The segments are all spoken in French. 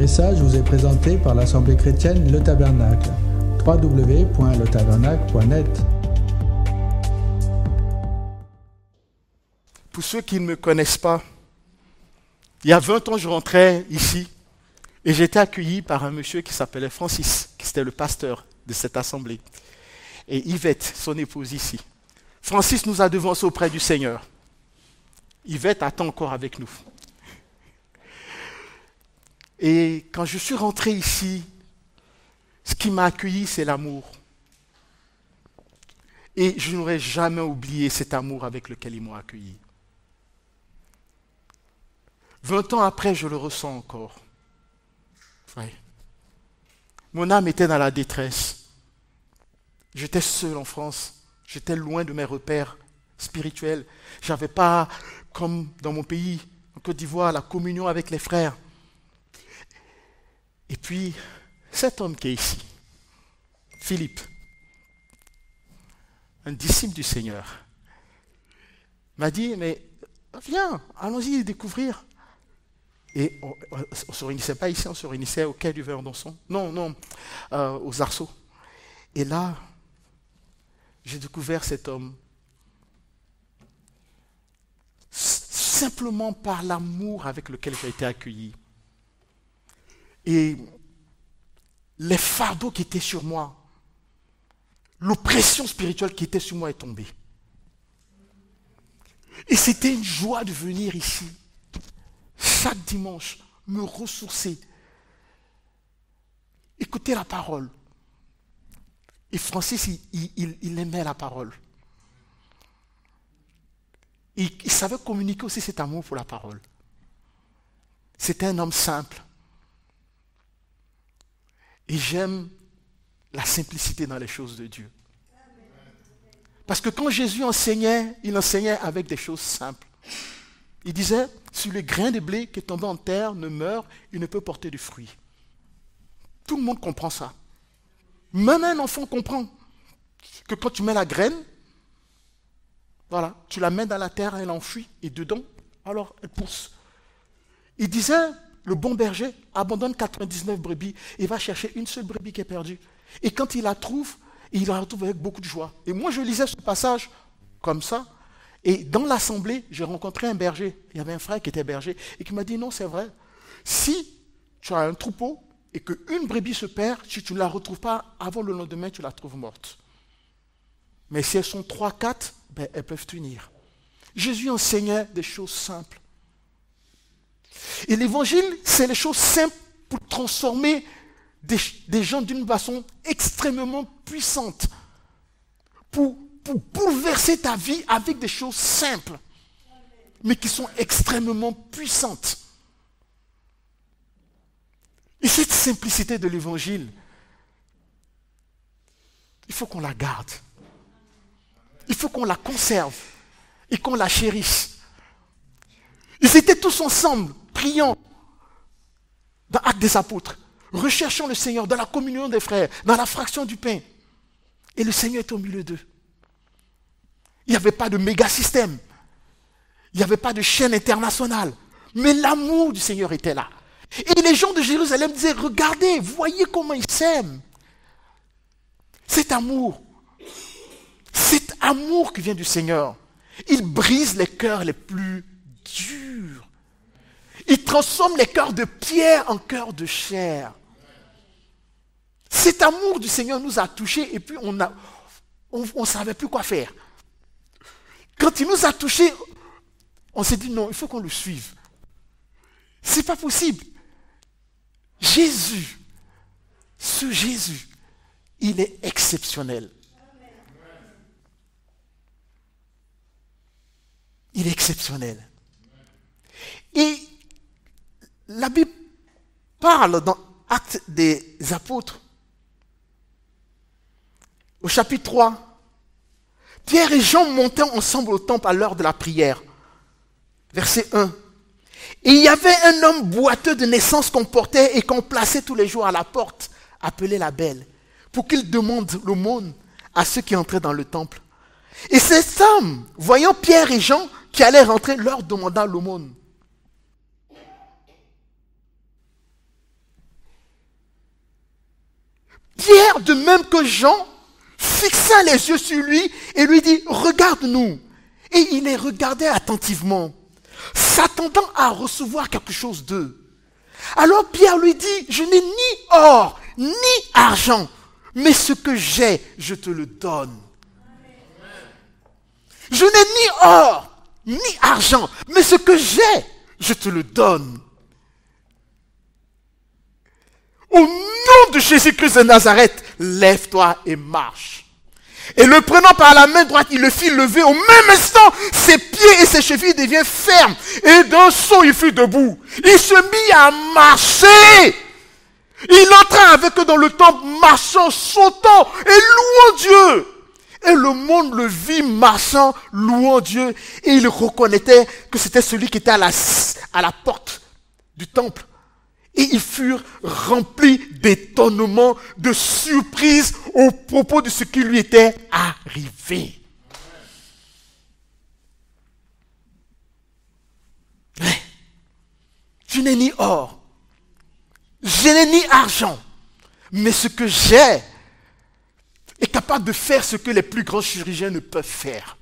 message vous est présenté par l'Assemblée chrétienne Le Tabernacle. www.letabernacle.net. Pour ceux qui ne me connaissent pas, il y a 20 ans, je rentrais ici et j'étais accueilli par un monsieur qui s'appelait Francis, qui était le pasteur de cette assemblée. Et Yvette, son épouse ici. Francis nous a devancés auprès du Seigneur. Yvette attend encore avec nous. Et quand je suis rentré ici, ce qui m'a accueilli, c'est l'amour. Et je n'aurais jamais oublié cet amour avec lequel ils m'ont accueilli. 20 ans après, je le ressens encore. Ouais. Mon âme était dans la détresse. J'étais seul en France. J'étais loin de mes repères spirituels. Je n'avais pas, comme dans mon pays, en Côte d'Ivoire, la communion avec les frères. Et puis, cet homme qui est ici, Philippe, un disciple du Seigneur, m'a dit, mais viens, allons-y découvrir. Et on ne se réunissait pas ici, on se réunissait au quai du Verdonçon. Non, aux Arceaux. Et là, j'ai découvert cet homme. Simplement par l'amour avec lequel j'ai été accueilli. Et les fardeaux qui étaient sur moi, l'oppression spirituelle qui était sur moi est tombée. Et c'était une joie de venir ici, chaque dimanche, me ressourcer, écouter la parole. Et Francis, il aimait la parole. Et il savait communiquer aussi cet amour pour la parole. C'était un homme simple. Et j'aime la simplicité dans les choses de Dieu. Parce que quand Jésus enseignait, il enseignait avec des choses simples. Il disait, si le grain de blé qui est tombé en terre ne meurt, il ne peut porter de fruits. Tout le monde comprend ça. Même un enfant comprend que quand tu mets la graine, voilà, tu la mets dans la terre, elle enfuit, et dedans, alors elle pousse. Il disait, le bon berger abandonne 99 brebis et va chercher une seule brebis qui est perdue. Et quand il la trouve, il la retrouve avec beaucoup de joie. Et moi, je lisais ce passage comme ça. Et dans l'assemblée, j'ai rencontré un berger. Il y avait un frère qui était berger et qui m'a dit, non, c'est vrai. Si tu as un troupeau et qu'une brebis se perd, si tu ne la retrouves pas, avant le lendemain, tu la trouves morte. Mais si elles sont 3, 4, ben, elles peuvent tenir. Jésus enseignait des choses simples. Et l'évangile, c'est les choses simples pour transformer des gens d'une façon extrêmement puissante. Pour bouleverser ta vie avec des choses simples, mais qui sont extrêmement puissantes. Et cette simplicité de l'évangile, il faut qu'on la garde. Il faut qu'on la conserve et qu'on la chérisse. Ils étaient tous ensemble, priant dans l'Acte des Apôtres, recherchant le Seigneur dans la communion des frères, dans la fraction du pain. Et le Seigneur était au milieu d'eux. Il n'y avait pas de méga système. Il n'y avait pas de chaîne internationale. Mais l'amour du Seigneur était là. Et les gens de Jérusalem disaient, regardez, voyez comment ils s'aiment. Cet amour qui vient du Seigneur, il brise les cœurs les plus durs. Il transforme les cœurs de pierre en cœurs de chair. Cet amour du Seigneur nous a touchés et puis on ne savait plus quoi faire. Quand il nous a touchés, on s'est dit non, il faut qu'on le suive. C'est pas possible. Jésus, ce Jésus, il est exceptionnel. Il est exceptionnel. Et la Bible parle dans Actes des Apôtres, au chapitre 3, Pierre et Jean montaient ensemble au temple à l'heure de la prière. Verset 1. Et il y avait un homme boiteux de naissance qu'on portait et qu'on plaçait tous les jours à la porte, appelé la Belle, pour qu'il demande l'aumône à ceux qui entraient dans le temple. Et cet homme, voyant Pierre et Jean qui allaient rentrer, leur demanda l'aumône. Pierre, de même que Jean, fixa les yeux sur lui et lui dit, regarde-nous. Et il les regardait attentivement, s'attendant à recevoir quelque chose d'eux. Alors Pierre lui dit, je n'ai ni or, ni argent, mais ce que j'ai, je te le donne. Je n'ai ni or, ni argent, mais ce que j'ai, je te le donne. Au nom de Jésus-Christ de Nazareth, lève-toi et marche. Et le prenant par la main droite, il le fit lever. Au même instant, ses pieds et ses chevilles deviennent fermes. Et d'un saut, il fut debout. Il se mit à marcher. Il entra avec eux dans le temple, marchant, sautant et louant Dieu. Et le monde le vit marchant, louant Dieu. Et il reconnaissait que c'était celui qui était à la porte du temple. Et ils furent remplis d'étonnement, de surprise au propos de ce qui lui était arrivé. Mais, je n'ai ni or, je n'ai ni argent, mais ce que j'ai est capable de faire ce que les plus grands chirurgiens ne peuvent faire.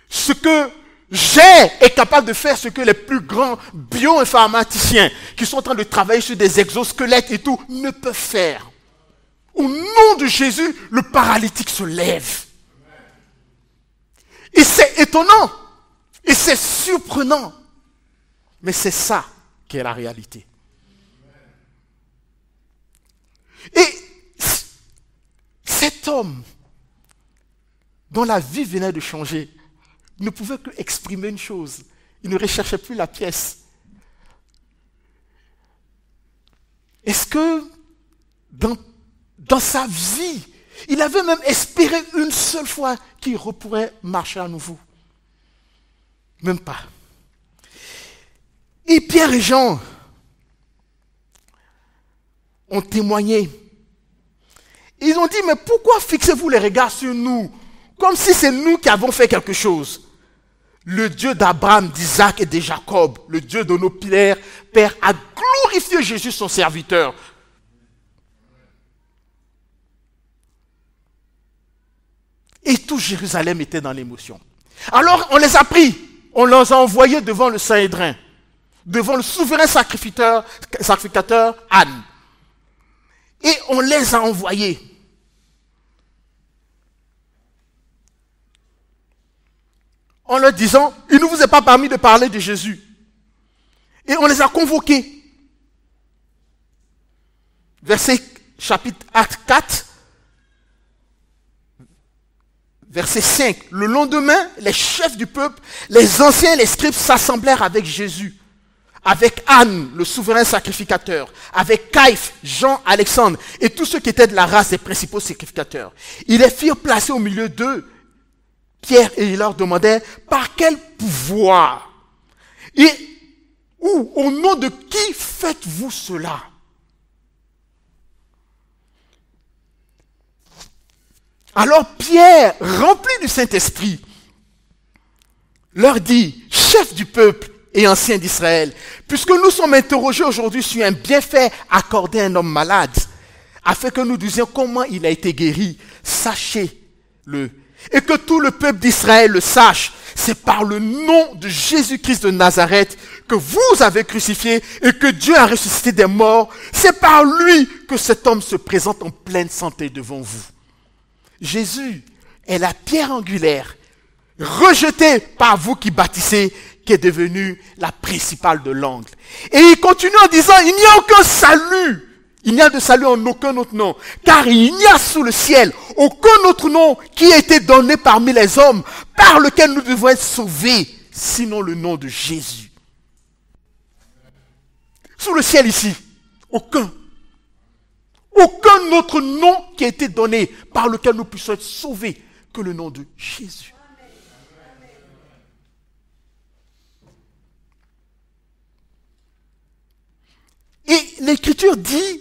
Ce que j'ai est capable de faire ce que les plus grands bioinformaticiens qui sont en train de travailler sur des exosquelettes et tout ne peuvent faire. Au nom de Jésus, le paralytique se lève. Et c'est étonnant. Et c'est surprenant. Mais c'est ça qui est la réalité. Et cet homme dont la vie venait de changer ne pouvait que exprimer une chose. Il ne recherchait plus la pièce. Est-ce que dans sa vie, il avait même espéré une seule fois qu'il pourrait marcher à nouveau? Même pas. Et Pierre et Jean ont témoigné. Ils ont dit, mais pourquoi fixez-vous les regards sur nous, comme si c'est nous qui avons fait quelque chose? Le Dieu d'Abraham, d'Isaac et de Jacob, le Dieu de nos pères, a glorifié Jésus, son serviteur. Et tout Jérusalem était dans l'émotion. Alors on les a pris, on les a envoyés devant le Sanhédrin, devant le souverain sacrificateur Anne. Et on les a envoyés. En leur disant, il ne vous est pas permis de parler de Jésus. Et on les a convoqués. Chapitre Acte 4, verset 5. Le lendemain, les chefs du peuple, les anciens et les scribes s'assemblèrent avec Jésus, avec Anne, le souverain sacrificateur, avec Caïphe, Jean, Alexandre et tous ceux qui étaient de la race des principaux sacrificateurs. Ils les firent placer au milieu d'eux, Pierre, et il leur demandait, par quel pouvoir et au nom de qui faites-vous cela? Alors Pierre, rempli du Saint-Esprit, leur dit, chef du peuple et ancien d'Israël, puisque nous sommes interrogés aujourd'hui sur un bienfait accordé à un homme malade, afin que nous disions comment il a été guéri, sachez-le. Et que tout le peuple d'Israël le sache, c'est par le nom de Jésus-Christ de Nazareth que vous avez crucifié et que Dieu a ressuscité des morts. C'est par lui que cet homme se présente en pleine santé devant vous. Jésus est la pierre angulaire, rejetée par vous qui bâtissez, qui est devenue la principale de l'angle. Et il continue en disant, il n'y a aucun salut. Il n'y a de salut en aucun autre nom, car il n'y a sous le ciel aucun autre nom qui a été donné parmi les hommes par lequel nous devons être sauvés, sinon le nom de Jésus. Sous le ciel ici, aucun. Aucun autre nom qui a été donné par lequel nous puissions être sauvés que le nom de Jésus. Et l'Écriture dit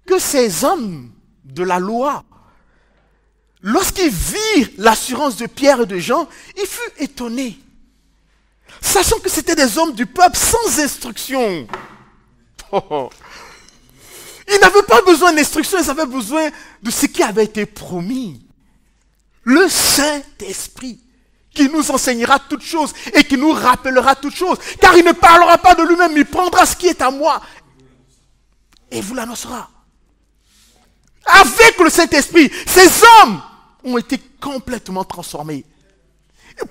que ces hommes de la loi, lorsqu'ils virent l'assurance de Pierre et de Jean, ils furent étonnés, sachant que c'était des hommes du peuple sans instruction. Ils n'avaient pas besoin d'instructions, ils avaient besoin de ce qui avait été promis. Le Saint-Esprit qui nous enseignera toutes choses et qui nous rappellera toutes choses. Car il ne parlera pas de lui-même, il prendra ce qui est à moi et vous l'annoncera. Avec le Saint-Esprit, ces hommes ont été complètement transformés.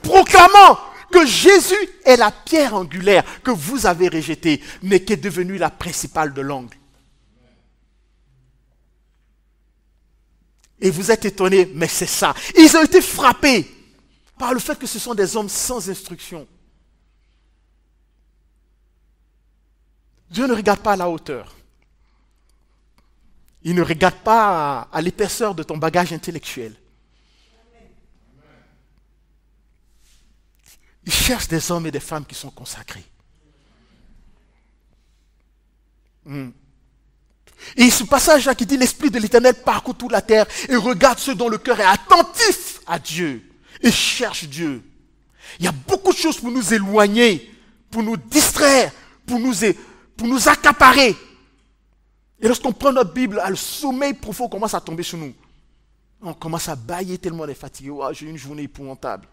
Proclamant que Jésus est la pierre angulaire que vous avez rejetée, mais qui est devenue la principale de l'angle. Et vous êtes étonnés, mais c'est ça. Ils ont été frappés par le fait que ce sont des hommes sans instruction. Dieu ne regarde pas à la hauteur. Il ne regarde pas à l'épaisseur de ton bagage intellectuel. Il cherche des hommes et des femmes qui sont consacrés. Et ce passage-là qui dit l'Esprit de l'Éternel parcourt toute la terre et regarde ceux dont le cœur est attentif à Dieu et cherche Dieu. Il y a beaucoup de choses pour nous éloigner, pour nous distraire, pour nous accaparer. Et lorsqu'on prend notre Bible, le sommeil profond commence à tomber sur nous. On commence à bâiller tellement on est fatigué. Oh, j'ai eu une journée épouvantable.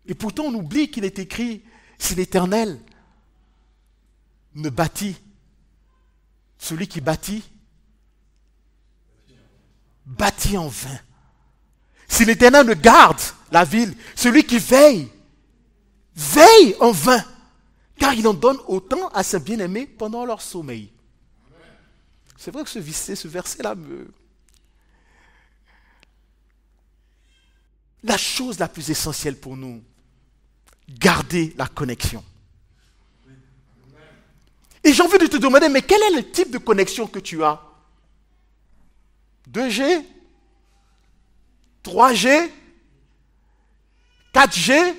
Et pourtant on oublie qu'il est écrit, si l'Éternel ne bâtit, celui qui bâtit en vain. Si l'Éternel ne garde la ville, celui qui veille en vain. Car il en donne autant à ses bien-aimés pendant leur sommeil. C'est vrai que ce verset-là La chose la plus essentielle pour nous, garder la connexion. Et j'ai envie de te demander, mais quel est le type de connexion que tu as? 2G, 3G, 4G,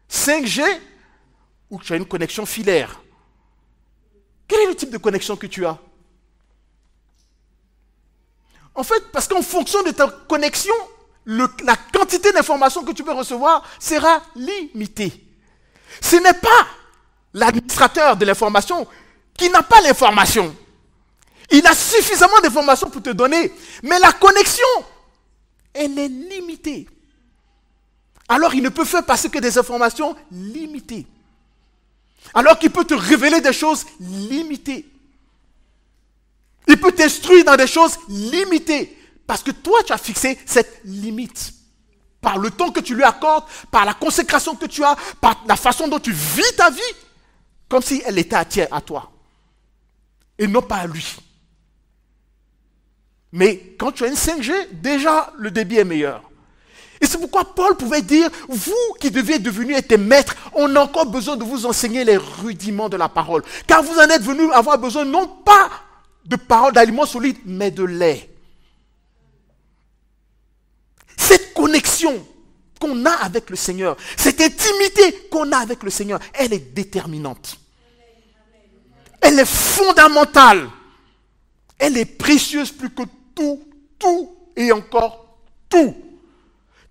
5G, ou tu as une connexion filaire? Quel est le type de connexion que tu as? En fait, parce qu'en fonction de ta connexion, la quantité d'informations que tu peux recevoir sera limitée. Ce n'est pas l'administrateur de l'information qui n'a pas l'information. Il a suffisamment d'informations pour te donner, mais la connexion, elle est limitée. Alors il ne peut faire passer que des informations limitées. Alors qu'il peut te révéler des choses limitées. Il peut t'instruire dans des choses limitées. Parce que toi, tu as fixé cette limite. Par le temps que tu lui accordes, par la consécration que tu as, par la façon dont tu vis ta vie, comme si elle était à toi. Et non pas à lui. Mais quand tu as une 5G, déjà le débit est meilleur. Et c'est pourquoi Paul pouvait dire, vous qui deviez devenir être maîtres, on a encore besoin de vous enseigner les rudiments de la parole. Car vous en êtes venus avoir besoin non pas de paroles d'aliments solides, mais de lait. Cette connexion qu'on a avec le Seigneur, cette intimité qu'on a avec le Seigneur, elle est déterminante. Elle est fondamentale. Elle est précieuse plus que tout et encore tout.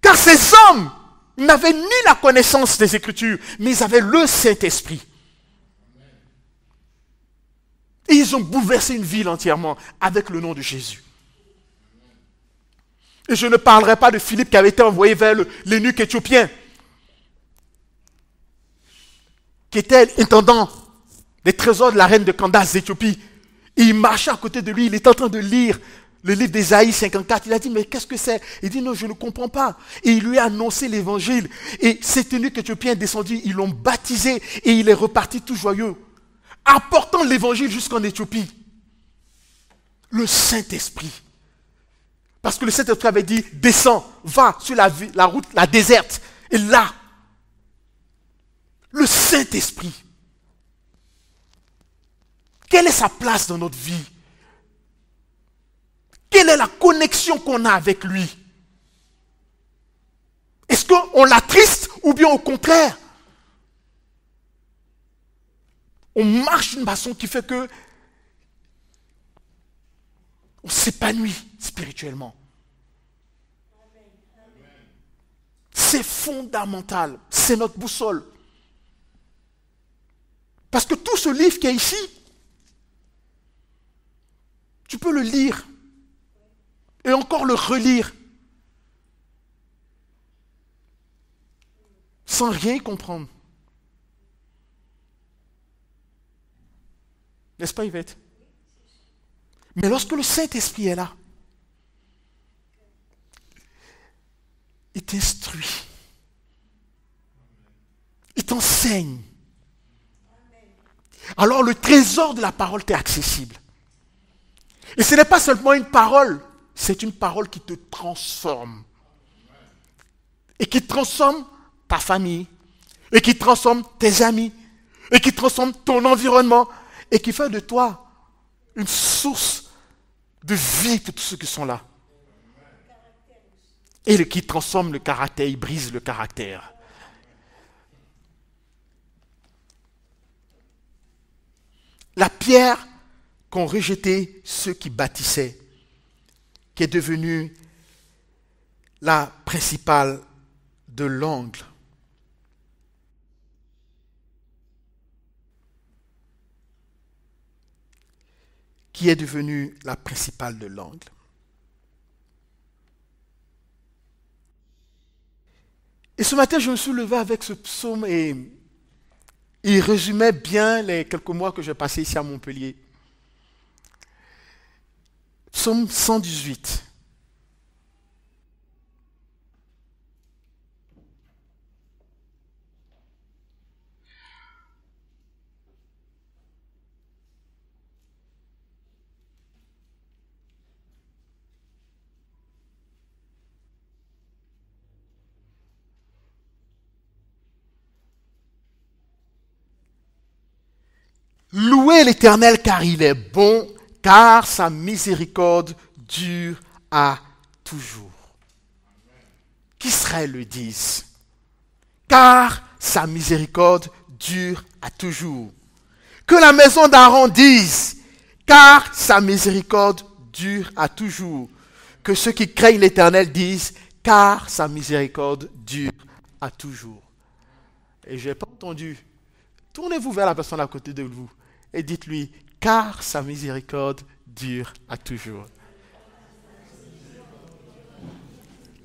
Car ces hommes n'avaient ni la connaissance des Écritures, mais ils avaient le Saint-Esprit. Et ils ont bouleversé une ville entièrement avec le nom de Jésus. Et je ne parlerai pas de Philippe qui avait été envoyé vers l'eunuque éthiopien, qui était intendant des trésors de la reine de Candace d'Éthiopie. Et il marchait à côté de lui, il était en train de lire le livre d'Ésaïe 54. Il a dit, mais qu'est-ce que c'est? Il dit, non, je ne comprends pas. Et il lui a annoncé l'évangile. Et cet eunuque éthiopien est descendu, ils l'ont baptisé et il est reparti tout joyeux, apportant l'évangile jusqu'en Éthiopie. Le Saint-Esprit. Parce que le Saint-Esprit avait dit, descends, va sur la route, la déserte. Et là, le Saint-Esprit. Quelle est sa place dans notre vie? Quelle est la connexion qu'on a avec lui? Est-ce qu'on l'attriste ou bien au contraire, on marche d'une façon qui fait que on s'épanouit spirituellement? C'est fondamental, c'est notre boussole. Parce que tout ce livre qui est ici, Tu peux le lire et encore le relire sans rien y comprendre. N'est-ce pas, Yvette? Mais lorsque le Saint-Esprit est là, il t'instruit, il t'enseigne. Alors le trésor de la parole t'est accessible. Et ce n'est pas seulement une parole, c'est une parole qui te transforme. Et qui transforme ta famille, et qui transforme tes amis, et qui transforme ton environnement, et qui fait de toi une source de vie pour tous ceux qui sont là. Et qui transforme le caractère, il brise le caractère. La pierre qu'ont rejeté ceux qui bâtissaient, qui est devenue la principale de l'angle. Qui est devenue la principale de l'angle. Et ce matin, je me suis levé avec ce psaume et il résumait bien les quelques mois que j'ai passés ici à Montpellier. Psaume 118. Louez l'Éternel car il est bon, car sa miséricorde dure à toujours. Qu'Israël le dise. Car sa miséricorde dure à toujours. Que la maison d'Aaron dise, car sa miséricorde dure à toujours. Que ceux qui craignent l'Éternel disent, car sa miséricorde dure à toujours. Et je n'ai pas entendu. Tournez-vous vers la personne à côté de vous et dites-lui, car sa miséricorde dure à toujours.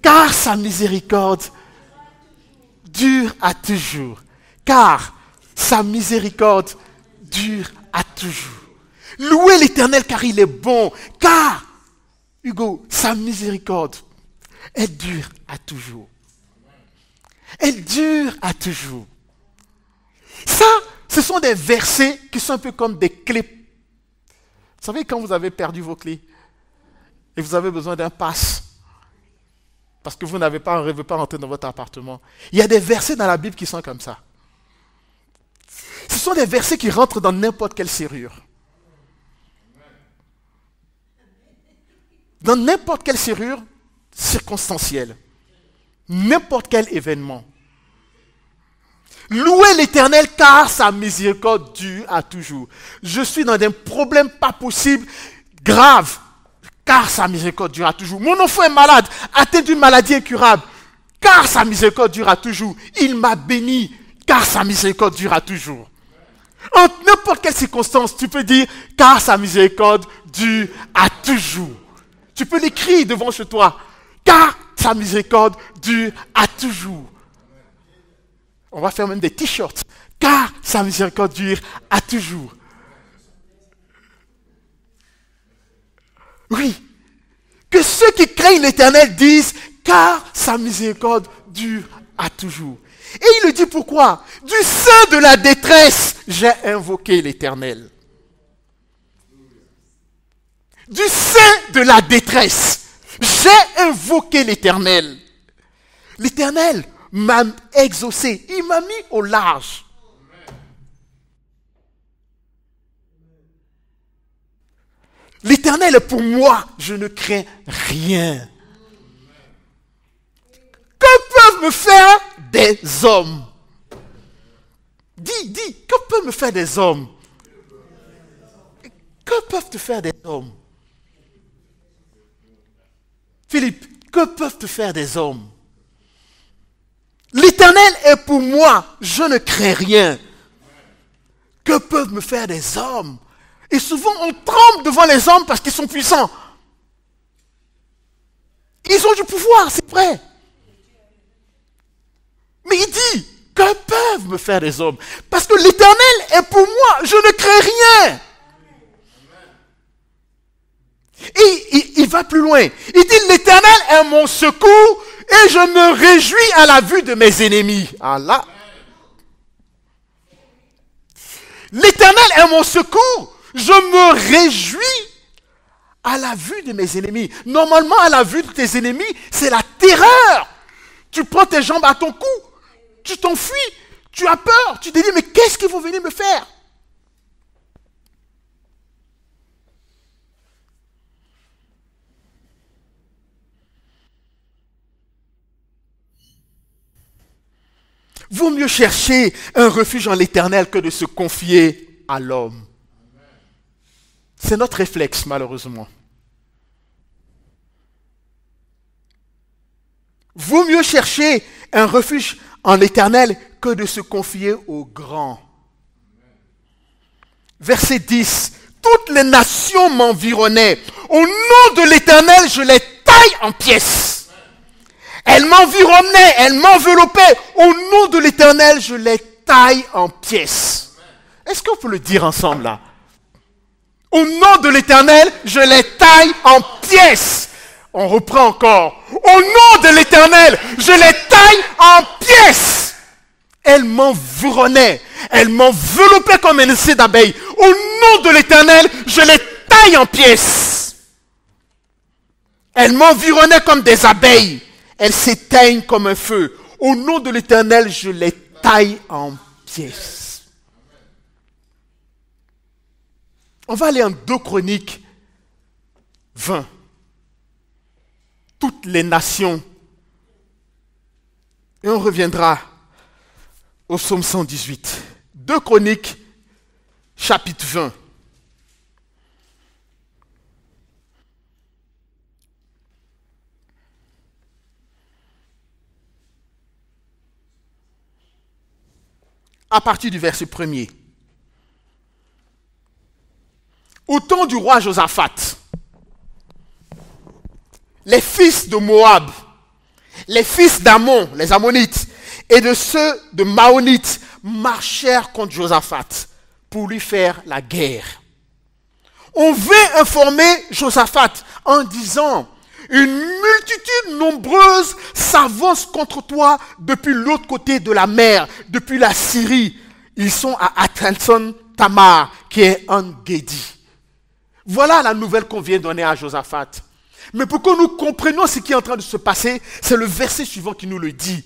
Car sa miséricorde dure à toujours. Car sa miséricorde dure à toujours. Louez l'Éternel car il est bon. Car, Hugo, sa miséricorde, elle dure à toujours. Elle dure à toujours. Ça, ce sont des versets qui sont un peu comme des clés. Vous savez, quand vous avez perdu vos clés et vous avez besoin d'un pass, parce que vous ne rêvez pas rentrer dans votre appartement, il y a des versets dans la Bible qui sont comme ça. Ce sont des versets qui rentrent dans n'importe quelle serrure. Dans n'importe quelle serrure circonstancielle. N'importe quel événement. Louez l'Éternel car sa miséricorde dure à toujours. Je suis dans un problème pas possible, grave, car sa miséricorde dure à toujours. Mon enfant est malade, atteint d'une maladie incurable, car sa miséricorde dure à toujours. Il m'a béni, car sa miséricorde dure à toujours. En n'importe quelle circonstance, tu peux dire, car sa miséricorde dure à toujours. Tu peux l'écrire devant chez toi, car sa miséricorde dure à toujours. On va faire même des t-shirts. Car sa miséricorde dure à toujours. Oui. Que ceux qui craignent l'Éternel disent, car sa miséricorde dure à toujours. Et il le dit pourquoi? Du sein de la détresse, j'ai invoqué l'Éternel. Du sein de la détresse, j'ai invoqué l'Éternel. L'Éternel m'a exaucé. Il m'a mis au large. L'Éternel est pour moi. Je ne crains rien. Que peuvent me faire des hommes? Dis, que peuvent me faire des hommes? Que peuvent te faire des hommes? Philippe, que peuvent te faire des hommes? L'Éternel est pour moi, je ne crains rien. Que peuvent me faire des hommes? Et souvent, on tremble devant les hommes parce qu'ils sont puissants. Ils ont du pouvoir, c'est vrai. Mais il dit, que peuvent me faire les hommes? Parce que l'Éternel est pour moi, je ne crains rien. Et il va plus loin. Il dit, l'Éternel est mon secours et je me réjouis à la vue de mes ennemis. Allah. L'Éternel est mon secours. Je me réjouis à la vue de mes ennemis. Normalement, à la vue de tes ennemis, c'est la terreur. Tu prends tes jambes à ton cou. Tu t'enfuis. Tu as peur. Tu te dis, mais qu'est-ce qu'ils vont venir me faire? Vaut mieux chercher un refuge en l'Éternel que de se confier à l'homme. C'est notre réflexe, malheureusement. Vaut mieux chercher un refuge en l'Éternel que de se confier au grand. Verset 10. Toutes les nations m'environnaient. Au nom de l'Éternel, je les taille en pièces. Elles m'environnaient, elles m'enveloppaient. Au nom de l'Éternel, je les taille en pièces. Est-ce qu'on peut le dire ensemble là? Au nom de l'Éternel, je les taille en pièces. On reprend encore. Au nom de l'Éternel, je les taille en pièces. Elles m'environnaient, elles m'enveloppaient comme un essai d'abeilles. Au nom de l'Éternel, je les taille en pièces. Elles m'environnaient comme des abeilles. Elles s'éteignent comme un feu. Au nom de l'Éternel, je les taille en pièces. On va aller en 2 Chroniques 20. Toutes les nations. Et on reviendra au psaume 118. 2 Chroniques, chapitre 20. À partir du verset 1er. Au temps du roi Josaphat, les fils de Moab, les fils d'Ammon, les Ammonites, et de ceux de Maonites marchèrent contre Josaphat pour lui faire la guerre. On vint informer Josaphat en disant, une multitude nombreuse s'avance contre toi depuis l'autre côté de la mer, depuis la Syrie. Ils sont à Atalson Tamar, qui est en Guédi. Voilà la nouvelle qu'on vient donner à Josaphat. Mais pour que nous comprenions ce qui est en train de se passer, c'est le verset suivant qui nous le dit.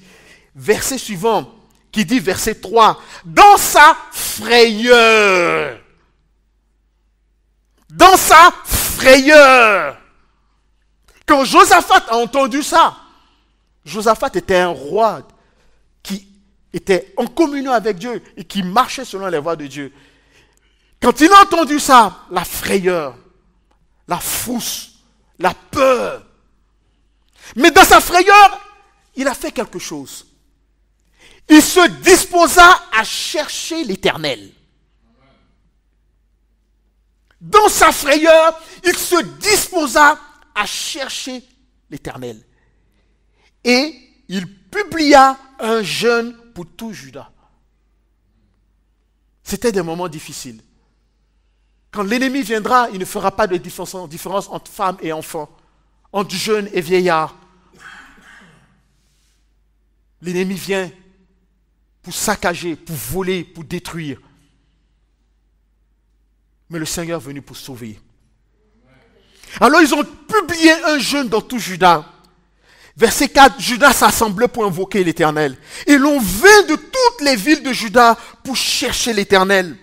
Verset suivant, qui dit verset 3. Dans sa frayeur. Dans sa frayeur. Quand Josaphat a entendu ça, Josaphat était un roi qui était en communion avec Dieu et qui marchait selon les voies de Dieu. Quand il a entendu ça, la frayeur, la frousse, la peur. Mais dans sa frayeur, il a fait quelque chose. Il se disposa à chercher l'Éternel. Dans sa frayeur, il se disposa à chercher l'Éternel. Et il publia un jeûne pour tout Juda. C'était des moments difficiles. Quand l'ennemi viendra, il ne fera pas de différence entre femmes et enfants, entre jeunes et vieillards. L'ennemi vient pour saccager, pour voler, pour détruire. Mais le Seigneur est venu pour sauver. Alors ils ont publié un jeûne dans tout Juda. Verset 4, Juda s'assemblait pour invoquer l'Éternel. Et l'on vint de toutes les villes de Juda pour chercher l'Éternel.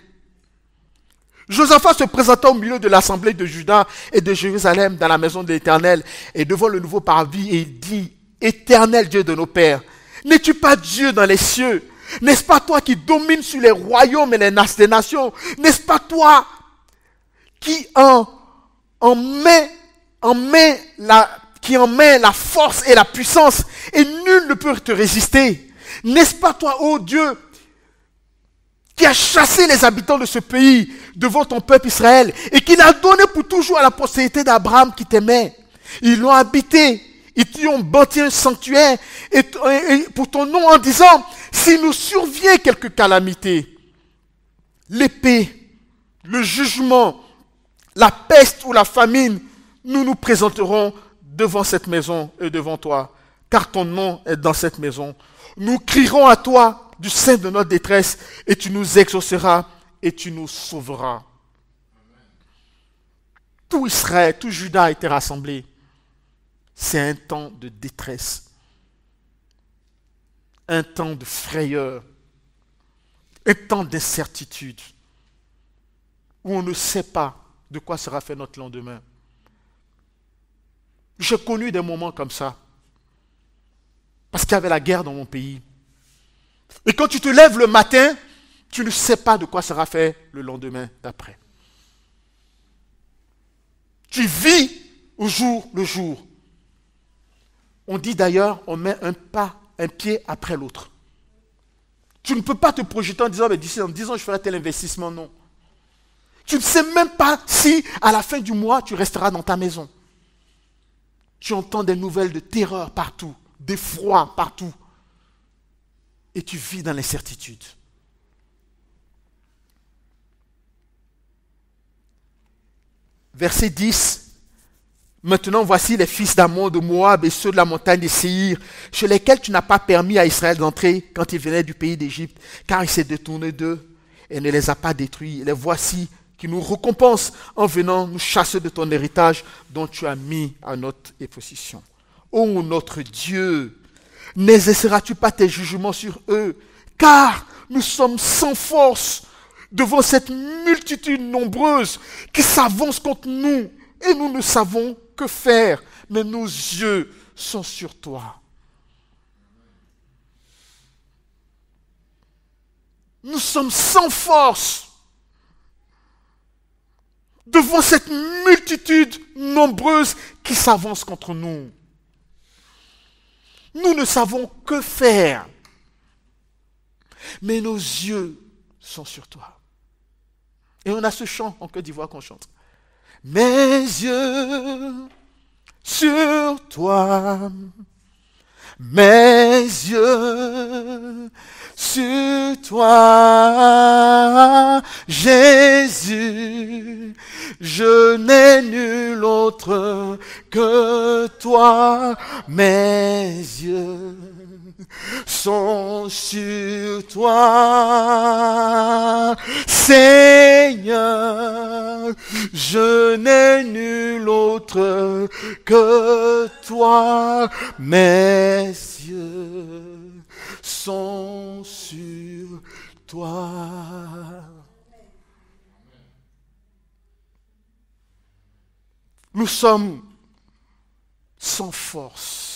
Josaphat se présenta au milieu de l'assemblée de Juda et de Jérusalem dans la maison de l'Éternel et devant le nouveau parvis et il dit, Éternel Dieu de nos pères, n'es-tu pas Dieu dans les cieux? N'est-ce pas toi qui domines sur les royaumes et les nations? N'est-ce pas toi qui en met la force et la puissance et nul ne peut te résister? N'est-ce pas toi, ô Dieu, qui a chassé les habitants de ce pays devant ton peuple Israël et qui l'a donné pour toujours à la postérité d'Abraham qui t'aimait. Ils l'ont habité, ils t'y ont bâti un sanctuaire et pour ton nom en disant, s'il nous survient quelque calamité, l'épée, le jugement, la peste ou la famine, nous nous présenterons devant cette maison et devant toi, car ton nom est dans cette maison. Nous crierons à toi du sein de notre détresse, et tu nous exauceras, et tu nous sauveras. Tout Israël, tout Juda a été rassemblé. C'est un temps de détresse, un temps de frayeur, un temps d'incertitude, où on ne sait pas de quoi sera fait notre lendemain. J'ai connu des moments comme ça, parce qu'il y avait la guerre dans mon pays. Et quand tu te lèves le matin, tu ne sais pas de quoi sera fait le lendemain d'après. Tu vis au jour le jour. On dit d'ailleurs, on met un pied après l'autre. Tu ne peux pas te projeter en disant, mais d'ici en 10 ans, je ferai tel investissement. Non. Tu ne sais même pas si, à la fin du mois, tu resteras dans ta maison. Tu entends des nouvelles de terreur partout, d'effroi partout. Et tu vis dans l'incertitude. Verset 10. Maintenant, voici les fils d'Ammon, de Moab et ceux de la montagne de Séhir, chez lesquels tu n'as pas permis à Israël d'entrer quand il venait du pays d'Égypte, car il s'est détourné d'eux et ne les a pas détruits. Les voici qui nous récompensent en venant nous chasser de ton héritage dont tu as mis à notre possession. Ô notre Dieu, n'exerceras-tu pas tes jugements sur eux, car nous sommes sans force devant cette multitude nombreuse qui s'avance contre nous et nous ne savons que faire, mais nos yeux sont sur toi. Nous sommes sans force devant cette multitude nombreuse qui s'avance contre nous. Nous ne savons que faire, mais nos yeux sont sur toi. Et on a ce chant en Côte d'Ivoire qu'on chante. Mes yeux sur toi, mes yeux sur toi, Jésus, je n'ai nul autre que toi, mes yeux sont sur toi, Seigneur, je n'ai nul autre que toi, mes yeux sont sur toi. Nous sommes sans force.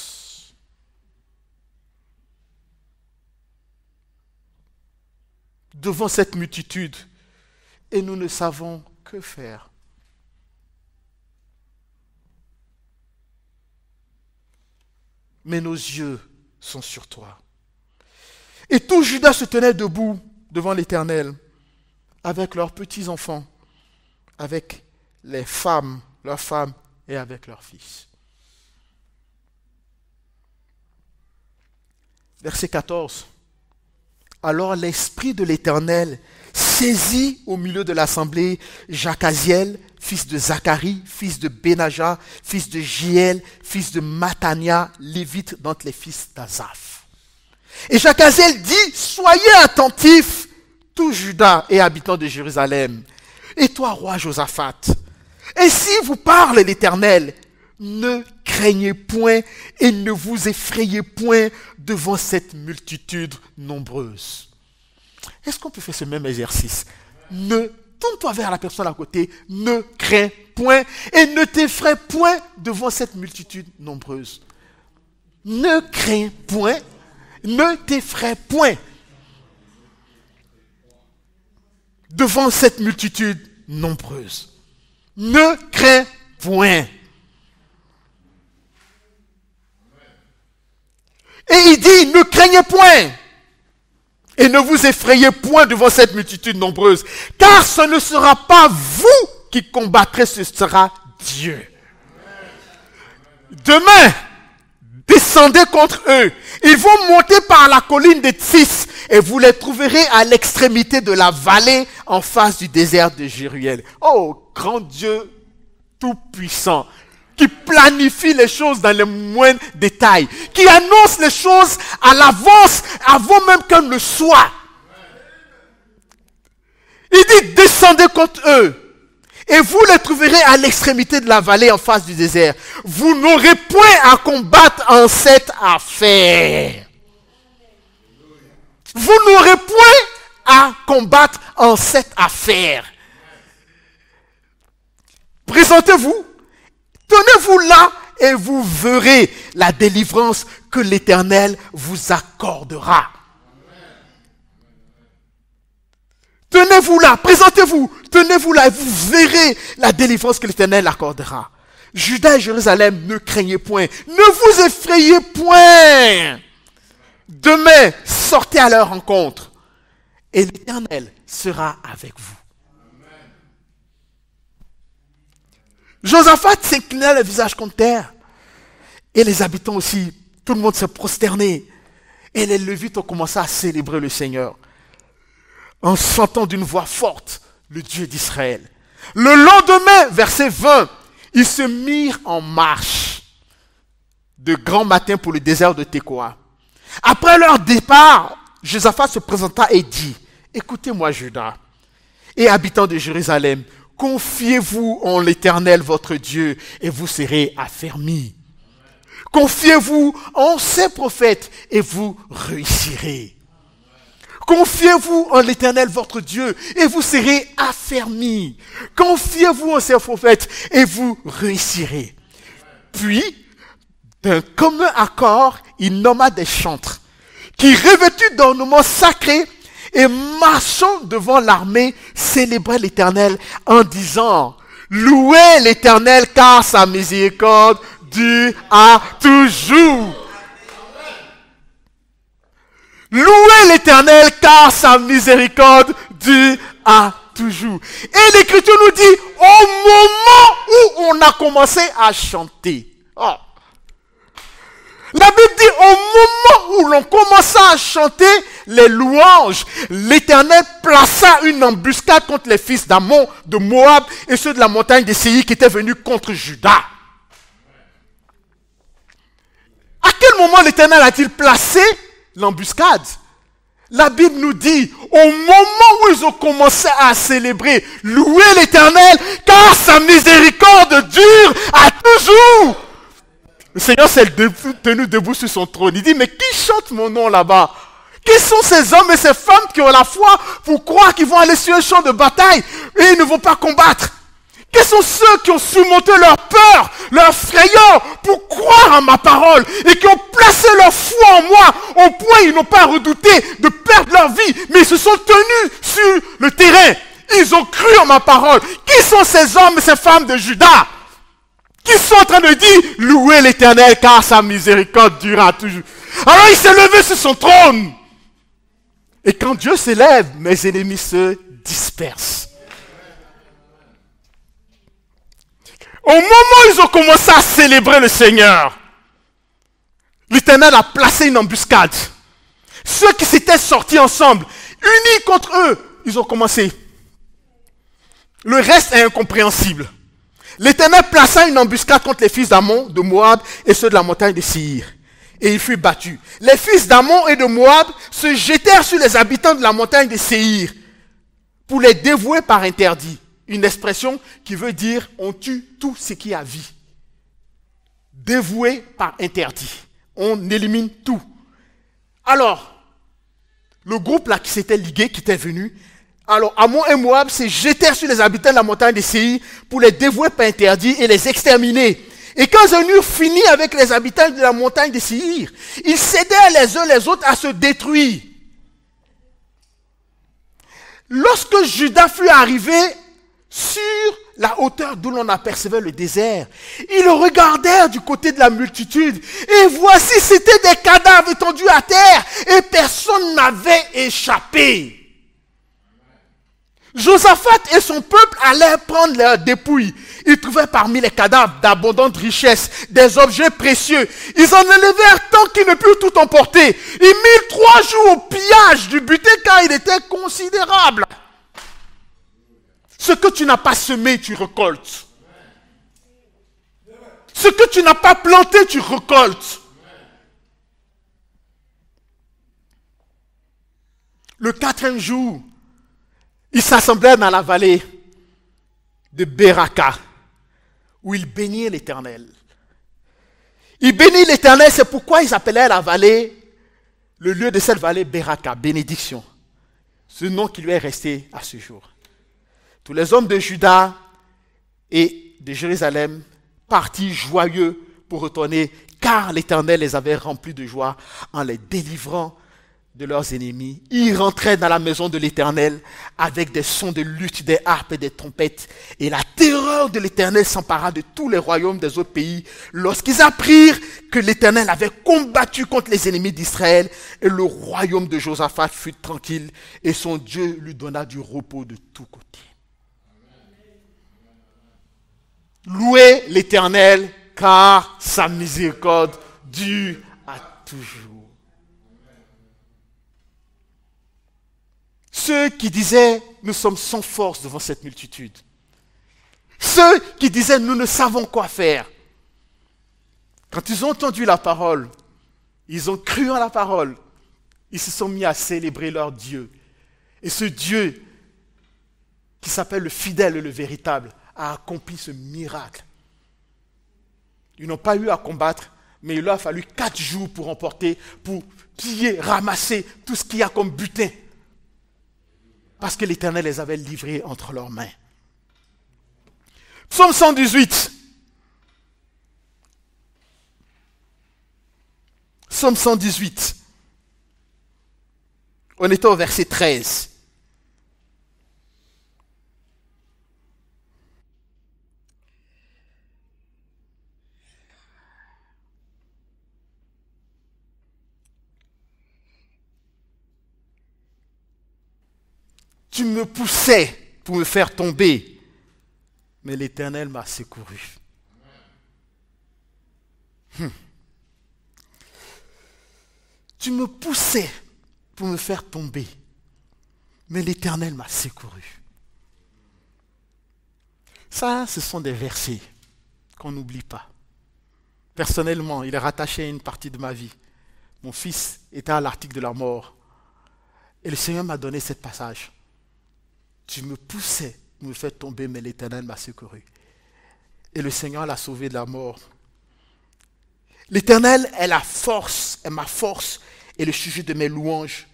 Devant cette multitude, et nous ne savons que faire. Mais nos yeux sont sur toi. Et tout Juda se tenait debout devant l'Éternel, avec leurs petits-enfants, avec les femmes, leurs femmes et avec leurs fils. Verset 14. Alors l'Esprit de l'Éternel saisit au milieu de l'assemblée Jacaziel, fils de Zacharie, fils de Benaja, fils de Jiel, fils de Matania, lévite d'entre les fils d'Azaph. Et Jacaziel dit, soyez attentifs, tout Juda et habitants de Jérusalem, et toi, roi Josaphat. Ainsi vous parle l'Éternel, ne craignez point et ne vous effrayez point devant cette multitude nombreuse. Est-ce qu'on peut faire ce même exercice? Tourne-toi vers la personne à côté, ne crains point et ne t'effraie point devant cette multitude nombreuse. Ne crains point, ne t'effraie point devant cette multitude nombreuse. Ne crains point. Et il dit, ne craignez point. Et ne vous effrayez point devant cette multitude nombreuse, car ce ne sera pas vous qui combattrez, ce sera Dieu. Demain, descendez contre eux. Ils vont monter par la colline de Tis et vous les trouverez à l'extrémité de la vallée en face du désert de Jéruel. Oh, grand Dieu tout-puissant, qui planifie les choses dans les moindres détails, qui annonce les choses à l'avance avant même qu'elles ne soient. Il dit, descendez contre eux. Et vous les trouverez à l'extrémité de la vallée en face du désert. Vous n'aurez point à combattre en cette affaire. Vous n'aurez point à combattre en cette affaire. Présentez-vous, tenez-vous là et vous verrez la délivrance que l'Éternel vous accordera. Tenez-vous là, présentez-vous, tenez-vous là et vous verrez la délivrance que l'Éternel accordera. Juda et Jérusalem, ne craignez point, ne vous effrayez point. Demain, sortez à leur rencontre et l'Éternel sera avec vous. Josaphat s'inclina le visage contre terre et les habitants aussi, tout le monde s'est prosterné et les Lévites ont commencé à célébrer le Seigneur en chantant d'une voix forte le Dieu d'Israël. Le lendemain, verset 20, ils se mirent en marche de grand matin pour le désert de Tekoa. Après leur départ, Josaphat se présenta et dit, écoutez-moi Juda et habitants de Jérusalem, confiez-vous en l'Éternel votre Dieu et vous serez affermis. Confiez-vous en ses prophètes et vous réussirez. Confiez-vous en l'Éternel votre Dieu et vous serez affermis. Confiez-vous en ses prophètes et vous réussirez. Puis, d'un commun accord, il nomma des chantres qui, revêtus d'ornements sacrés et marchant devant l'armée, célébraient l'Éternel en disant, louez l'Éternel car sa miséricorde dure à toujours. Louez l'Éternel car sa miséricorde dure à toujours. Et l'Écriture nous dit, au moment où on a commencé à chanter. Oh. La Bible dit, au moment où l'on commença à chanter les louanges, l'Éternel plaça une embuscade contre les fils d'Ammon, de Moab et ceux de la montagne des Séir qui étaient venus contre Juda. À quel moment l'Éternel a-t-il placé l'embuscade? La Bible nous dit, au moment où ils ont commencé à célébrer, louer l'Éternel, car sa miséricorde dure à toujours. Le Seigneur s'est tenu debout sur son trône. Il dit, mais qui chante mon nom là-bas? Qui sont ces hommes et ces femmes qui ont la foi pour croire qu'ils vont aller sur un champ de bataille et ils ne vont pas combattre? Quels sont ceux qui ont surmonté leur peur, leur frayeur pour croire en ma parole et qui ont placé leur foi en moi au point où ils n'ont pas redouté de perdre leur vie, mais ils se sont tenus sur le terrain. Ils ont cru en ma parole. Qui sont ces hommes et ces femmes de Juda qui sont en train de dire, louez l'Éternel car sa miséricorde durera toujours. Alors il s'est levé sur son trône. Et quand Dieu s'élève, mes ennemis se dispersent. Au moment où ils ont commencé à célébrer le Seigneur, l'Éternel a placé une embuscade. Ceux qui s'étaient sortis ensemble, unis contre eux, ils ont commencé. Le reste est incompréhensible. L'Éternel plaça une embuscade contre les fils d'Ammon, de Moab et ceux de la montagne de Séir. Et il fut battu. Les fils d'Ammon et de Moab se jetèrent sur les habitants de la montagne de Séir pour les dévouer par interdit. Une expression qui veut dire on tue tout ce qui a vie. Dévoué par interdit. On élimine tout. Alors, le groupe là qui s'était ligué, qui était venu, alors Ammon et Moab se jetèrent sur les habitants de la montagne de Séir pour les dévouer par interdit et les exterminer. Et quand ils eurent fini avec les habitants de la montagne de Séir, ils s'aidèrent les uns les autres à se détruire. Lorsque Juda fut arrivé sur la hauteur d'où l'on apercevait le désert. Ils regardèrent du côté de la multitude et voici c'étaient des cadavres étendus à terre et personne n'avait échappé. Josaphat et son peuple allèrent prendre leurs dépouilles. Ils trouvaient parmi les cadavres d'abondantes richesses, des objets précieux. Ils en élevèrent tant qu'ils ne purent tout emporter. Ils mirent 3 jours au pillage du butin car il était considérable. Ce que tu n'as pas semé, tu récoltes. Ce que tu n'as pas planté, tu récoltes. Le 4e jour, ils s'assemblèrent dans la vallée de Beraka, où ils bénirent l'Éternel. Ils bénirent l'Éternel, c'est pourquoi ils appelaient la vallée, le lieu de cette vallée, Beraka, bénédiction. Ce nom qui lui est resté à ce jour. Tous les hommes de Juda et de Jérusalem partirent joyeux pour retourner, car l'Éternel les avait remplis de joie en les délivrant de leurs ennemis. Ils rentraient dans la maison de l'Éternel avec des sons de lutte, des harpes et des trompettes. Et la terreur de l'Éternel s'empara de tous les royaumes des autres pays lorsqu'ils apprirent que l'Éternel avait combattu contre les ennemis d'Israël et le royaume de Josaphat fut tranquille et son Dieu lui donna du repos de tous côtés. Louez l'Éternel car sa miséricorde dure à toujours. Ceux qui disaient, nous sommes sans force devant cette multitude. Ceux qui disaient, nous ne savons quoi faire. Quand ils ont entendu la parole, ils ont cru en la parole, ils se sont mis à célébrer leur Dieu. Et ce Dieu, qui s'appelle le fidèle et le véritable, a accompli ce miracle. Ils n'ont pas eu à combattre, mais il leur a fallu 4 jours pour emporter, pour piller, ramasser tout ce qu'il y a comme butin. Parce que l'Éternel les avait livrés entre leurs mains. Psaume 118. Psaume 118. On était au verset 13. Tu me poussais pour me faire tomber, mais l'Éternel m'a secouru. Tu me poussais pour me faire tomber, mais l'Éternel m'a secouru. Ça, ce sont des versets qu'on n'oublie pas. Personnellement, il est rattaché à une partie de ma vie. Mon fils était à l'article de la mort. Et le Seigneur m'a donné ce passage. Tu me poussais pour me faire tomber, mais l'Éternel m'a secouru. Et le Seigneur l'a sauvé de la mort. L'Éternel est la force, est ma force et le sujet de mes louanges.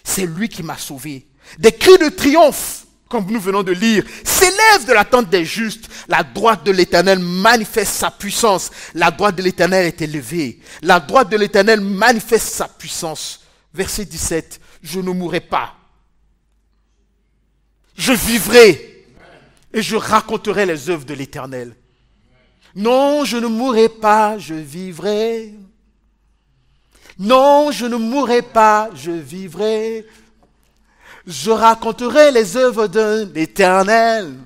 C'est lui qui m'a sauvé. Des cris de triomphe, comme nous venons de lire, s'élèvent de la tente des justes. La droite de l'Éternel manifeste sa puissance. La droite de l'Éternel est élevée. La droite de l'Éternel manifeste sa puissance. Verset 17. Je ne mourrai pas. Je vivrai et je raconterai les œuvres de l'Éternel. Non, je ne mourrai pas, je vivrai. Non, je ne mourrai pas, je vivrai. Je raconterai les œuvres de l'Éternel.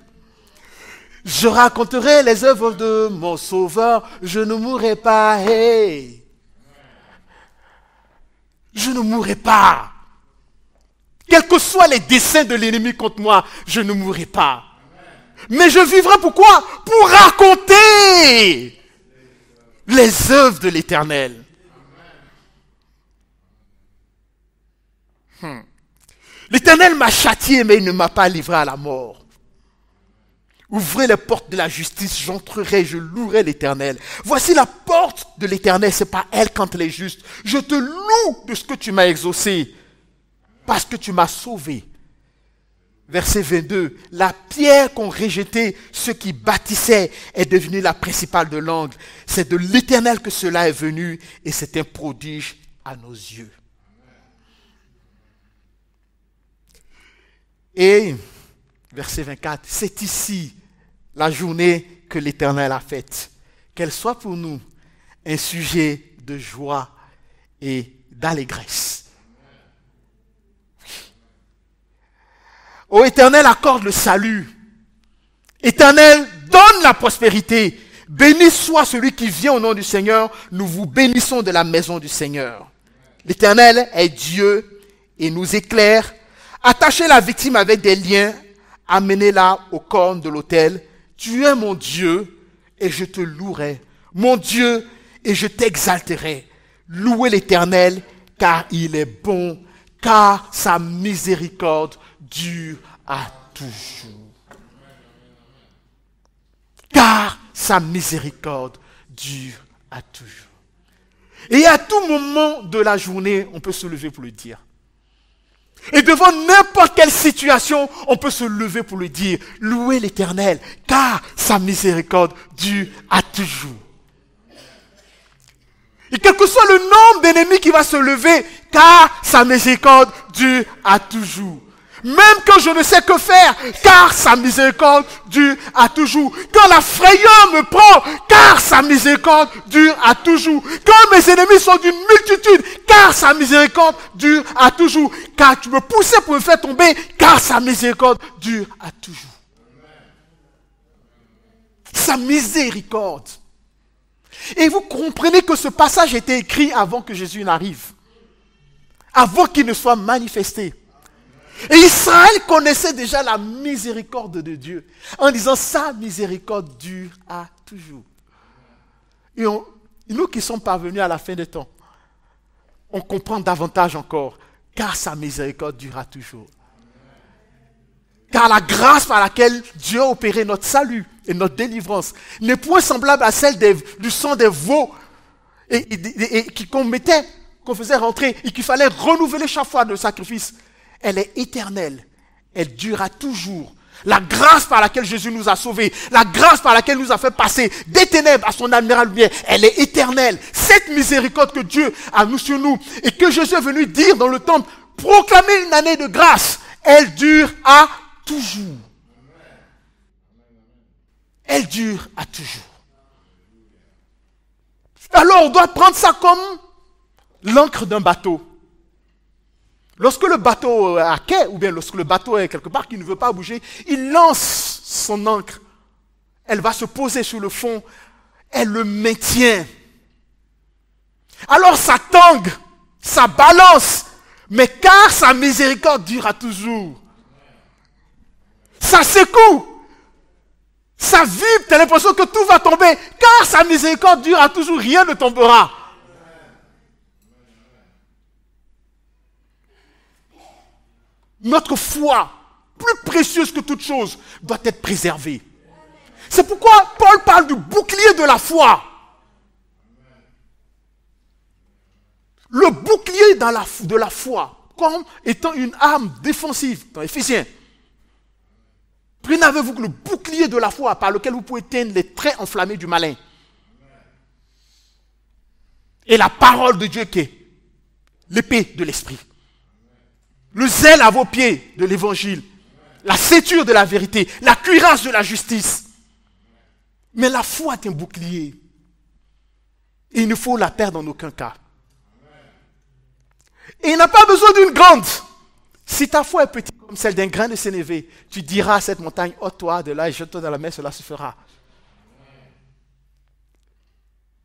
Je raconterai les œuvres de mon Sauveur. Je ne mourrai pas. Hey. Je ne mourrai pas. Quels que soient les desseins de l'ennemi contre moi, je ne mourrai pas. Mais je vivrai pourquoi? Pour raconter les œuvres de l'Éternel. L'Éternel m'a châtié, mais il ne m'a pas livré à la mort. Ouvrez les portes de la justice, j'entrerai, je louerai l'Éternel. Voici la porte de l'Éternel, c'est pas elle quand elle est juste. Je te loue de ce que tu m'as exaucé, parce que tu m'as sauvé. Verset 22, la pierre qu'ont rejetée ceux qui bâtissaient est devenue la principale de l'angle. C'est de l'Éternel que cela est venu et c'est un prodige à nos yeux. Et verset 24, c'est ici la journée que l'Éternel a faite. Qu'elle soit pour nous un sujet de joie et d'allégresse. Ô Éternel, accorde le salut. Éternel, donne la prospérité. Béni soit celui qui vient au nom du Seigneur. Nous vous bénissons de la maison du Seigneur. L'Éternel est Dieu et nous éclaire. Attachez la victime avec des liens. Amenez-la aux cornes de l'autel. Tu es mon Dieu et je te louerai. Mon Dieu et je t'exalterai. Louez l'Éternel car il est bon, car sa miséricorde dure à toujours. Car sa miséricorde dure à toujours. Et à tout moment de la journée, on peut se lever pour le dire. Et devant n'importe quelle situation, on peut se lever pour le dire. Louez l'Éternel, car sa miséricorde dure à toujours. Et quel que soit le nombre d'ennemis qui va se lever, car sa miséricorde dure à toujours. Même quand je ne sais que faire, car sa miséricorde dure à toujours. Quand la frayeur me prend, car sa miséricorde dure à toujours. Quand mes ennemis sont d'une multitude, car sa miséricorde dure à toujours. Car tu me poussais pour me faire tomber, car sa miséricorde dure à toujours. Sa miséricorde. Et vous comprenez que ce passage était écrit avant que Jésus n'arrive. Avant qu'il ne soit manifesté. Et Israël connaissait déjà la miséricorde de Dieu. En disant, sa miséricorde dure à toujours. Et nous qui sommes parvenus à la fin des temps, on comprend davantage encore. Car sa miséricorde dure à toujours. Car la grâce par laquelle Dieu a opéré notre salut et notre délivrance n'est point semblable à celle du sang des veaux qu'on faisait rentrer et qu'il fallait renouveler chaque fois le sacrifice. Elle est éternelle, elle durera toujours. La grâce par laquelle Jésus nous a sauvés, la grâce par laquelle nous a fait passer des ténèbres à son admirable lumière, elle est éternelle. Cette miséricorde que Dieu a mis sur nous et que Jésus est venu dire dans le temple, proclamer une année de grâce, elle dure à toujours. Elle dure à toujours. Alors on doit prendre ça comme l'ancre d'un bateau. Lorsque le bateau est à quai, ou bien lorsque le bateau est quelque part qui ne veut pas bouger, il lance son ancre. Elle va se poser sur le fond. Elle le maintient. Alors ça tangue, ça balance. Mais car sa miséricorde dure à toujours. Ça secoue. Ça vibre, tu as l'impression que tout va tomber. Car sa miséricorde dure à toujours, rien ne tombera. Notre foi, plus précieuse que toute chose, doit être préservée. C'est pourquoi Paul parle du bouclier de la foi. Le bouclier de la foi, comme étant une arme défensive, dans Éphésiens. Prenez avec vous le bouclier de la foi par lequel vous pouvez éteindre les traits enflammés du malin. Et la parole de Dieu qui est l'épée de l'esprit. Le zèle à vos pieds de l'évangile. La ceinture de la vérité. La cuirasse de la justice. Mais la foi est un bouclier. Et il ne faut la perdre en aucun cas. Et il n'a pas besoin d'une grande. Si ta foi est petite comme celle d'un grain de sénévé, tu diras à cette montagne, ôte-toi de là et jette-toi dans la mer, cela se fera.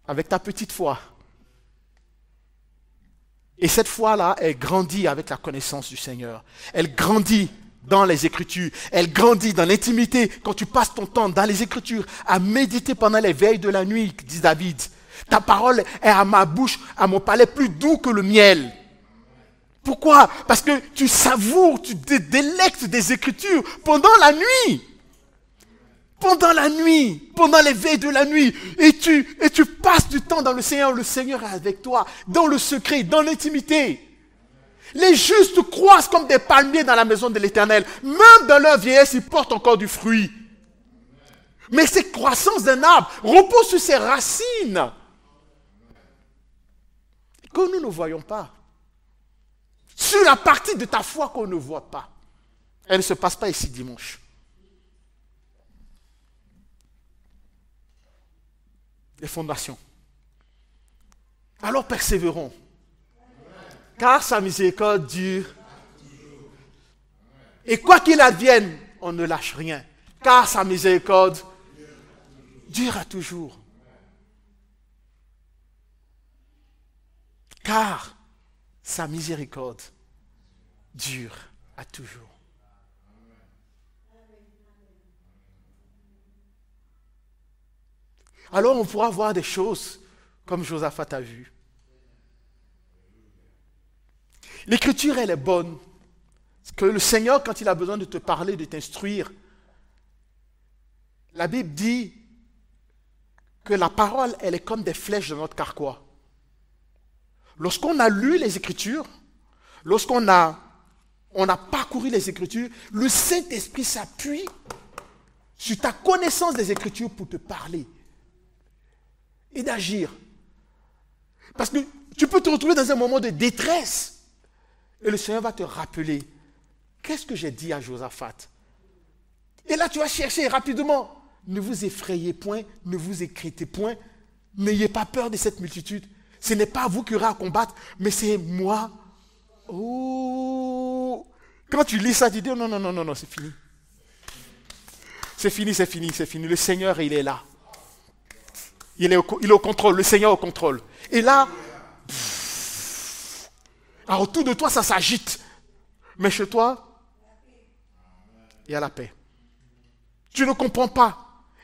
Avec ta petite foi. Et cette foi-là, elle grandit avec la connaissance du Seigneur. Elle grandit dans les Écritures. Elle grandit dans l'intimité. Quand tu passes ton temps dans les Écritures, à méditer pendant les veilles de la nuit, dit David. Ta parole est à ma bouche, à mon palais, plus doux que le miel. Pourquoi? Parce que tu savoures, tu te délectes des Écritures pendant la nuit. Pendant la nuit, pendant les veilles de la nuit, et tu passes du temps dans le Seigneur est avec toi, dans le secret, dans l'intimité. Les justes croissent comme des palmiers dans la maison de l'Éternel. Même dans leur vieillesse, ils portent encore du fruit. Mais cette croissance d'un arbre repose sur ses racines, que nous ne voyons pas. Sur la partie de ta foi qu'on ne voit pas. Elle ne se passe pas ici dimanche. les fondations. Alors persévérons. Car sa miséricorde dure. Et quoi qu'il advienne, on ne lâche rien. Car sa miséricorde dure à toujours. Car sa miséricorde dure à toujours. Alors on pourra voir des choses comme Josaphat a vu. L'écriture, elle est bonne. Parce que le Seigneur, quand il a besoin de te parler, de t'instruire, la Bible dit que la parole, elle est comme des flèches dans notre carquois. Lorsqu'on a lu les Écritures, lorsqu'on a parcouru les Écritures, le Saint-Esprit s'appuie sur ta connaissance des Écritures pour te parler et d'agir. Parce que tu peux te retrouver dans un moment de détresse et le Seigneur va te rappeler, qu'est-ce que j'ai dit à Josaphat? Et là, tu vas chercher rapidement. Ne vous effrayez point, ne vous inquiétez point, n'ayez pas peur de cette multitude. Ce n'est pas vous qui aurez à combattre, mais c'est moi. Oh! Quand tu lis ça, tu dis non, c'est fini. C'est fini. Le Seigneur, il est là. Il est au contrôle, le Seigneur est au contrôle. Et là, autour de toi, ça s'agite. Mais chez toi, il y a la paix. Tu ne comprends pas.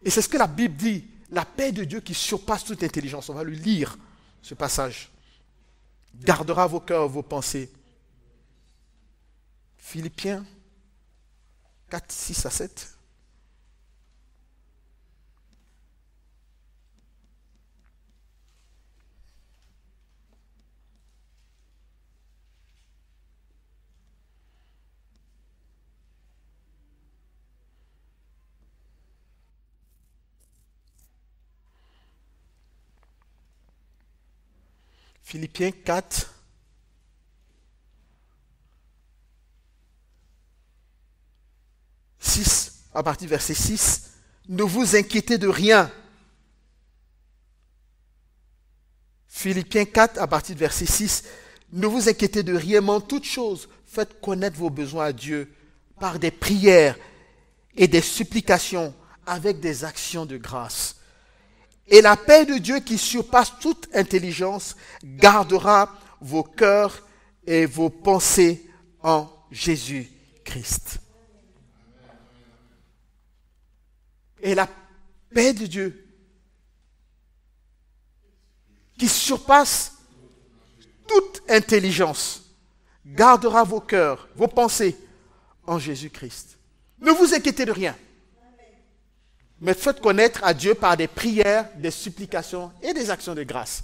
Et c'est ce que la Bible dit. La paix de Dieu qui surpasse toute intelligence. On va le lire, ce passage. Gardera vos cœurs, vos pensées. Philippiens 4, 6 à 7. Philippiens 4, à partir du verset 6, ne vous inquiétez de rien. Philippiens 4, à partir du verset 6, ne vous inquiétez de rien, mais en toute chose, faites connaître vos besoins à Dieu par des prières et des supplications avec des actions de grâce. Et la paix de Dieu qui surpasse toute intelligence gardera vos cœurs et vos pensées en Jésus-Christ. Et la paix de Dieu qui surpasse toute intelligence gardera vos cœurs, vos pensées en Jésus-Christ. Ne vous inquiétez de rien. Mais faites connaître à Dieu par des prières, des supplications et des actions de grâce.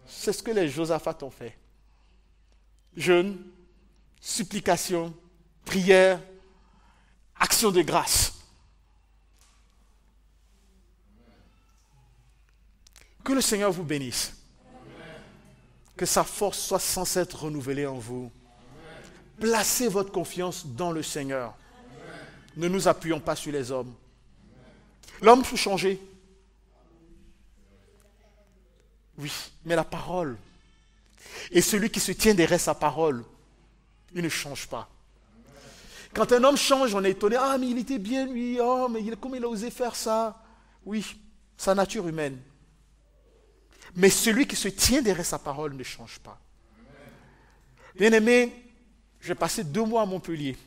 C'est ce que les Josaphat ont fait. Jeûne, supplication, prière, action de grâce. Que le Seigneur vous bénisse. Que sa force soit sans cesse renouvelée en vous. Placez votre confiance dans le Seigneur. Ne nous appuyons pas sur les hommes. L'homme peut changer. Oui, mais la parole. Et celui qui se tient derrière sa parole, il ne change pas. Quand un homme change, on est étonné. Ah, mais il était bien lui. Oh, mais comment il a osé faire ça? Oui, sa nature humaine. Mais celui qui se tient derrière sa parole ne change pas. Bien-aimé, j'ai passé 2 mois à Montpellier.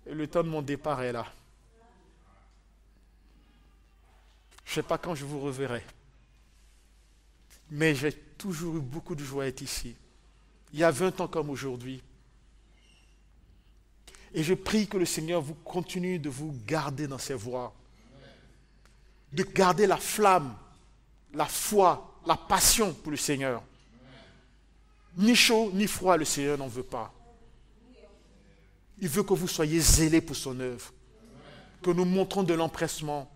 Et le temps de mon départ est là. Je ne sais pas quand je vous reverrai. Mais j'ai toujours eu beaucoup de joie à être ici. Il y a 20 ans comme aujourd'hui. Et je prie que le Seigneur vous continue de vous garder dans ses voies. De garder la flamme, la foi, la passion pour le Seigneur. Ni chaud, ni froid, le Seigneur n'en veut pas. Il veut que vous soyez zélés pour son œuvre. Que nous montrons de l'empressement.